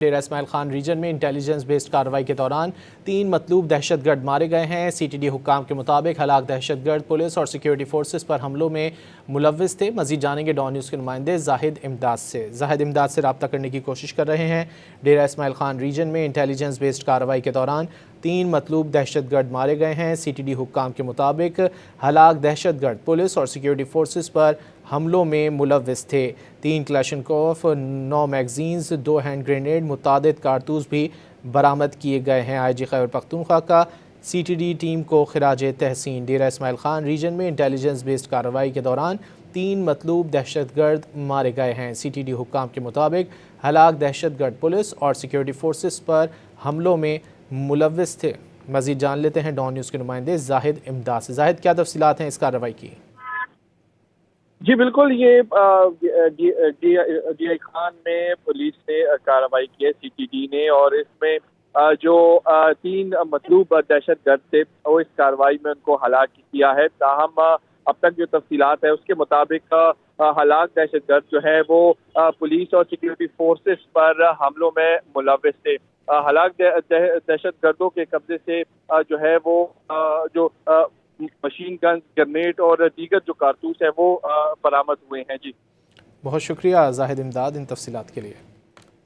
Dera Ismail Khan region میں intelligence based کارروائی کے دوران 3 مطلوب دہشت گرد مارے گئے ہیں۔ سی ٹی ڈی حکام کے مطابق ہلاک دہشت گرد پولیس اور سیکیورٹی فورسز پر حملوں میں ملوث تھے۔ مزید جانیں گے ڈان نیوز کے نمائندے زاہد امداد سے رابطہ کرنے کی کوشش کر رہے ہیں۔ ڈیرہ اسماعیل خان ریجن میں انٹیلیجنس بیسڈ کارروائی کے دوران 3 مطلوب دہشت گرد مارے گئے ہیں۔ سی ٹی ڈی حکام کے مطابق ہلاک دہشت گرد پولیس اور سیکیورٹی فورسز پر حملوں میں ملوث تھے۔ 3 کلاشنکوف، 9 میگزینز، 2 ہینڈ گرینیڈ، متعدد کارتوس بھی برآمد کیے گئے ہیں۔ آئی جی خیبر پختونخوا کا سی ٹی ڈی ٹیم کو خراج تحسین۔ ڈیرہ اسماعیل خان ریجن میں انٹیلیجنس بیسڈ کارروائی کے دوران 3 مطلوب دہشت گرد مارے گئے ہیں۔ سی ٹی ڈی حکام کے مطابق ہلاک دہشت گرد پولیس اور سیکیورٹی فورسز پر حملوں میں ملوث تھے۔ مزید جان لیتے ہیں ڈان نیوز کے نمائندے زاہد امداد سے۔ زاہد، کیا تفصیلات ہیں اس کارروائی کی؟ جی بالکل، یہ ڈی آئی خان میں پولیس نے کارروائی کی ہے، سی ٹی ڈی نے، اور اس میں جو 3 مطلوب دہشت گرد تھے وہ اس کارروائی میں ان کو ہلاک کیا ہے۔ تاہم اب تک جو تفصیلات ہیں اس کے مطابق ہلاک دہشت گرد جو ہے وہ پولیس اور سیکیورٹی فورسز پر حملوں میں ملوث تھے۔ ہلاک دہشت گردوں کے قبضے سے جو ہے وہ جو مشین گنز، گرنیڈ اور دیگر جو کارتوس ہیں وہ برآمد ہوئے ہیں۔ جی بہت شکریہ زاہد امداد ان تفصیلات کے لیے۔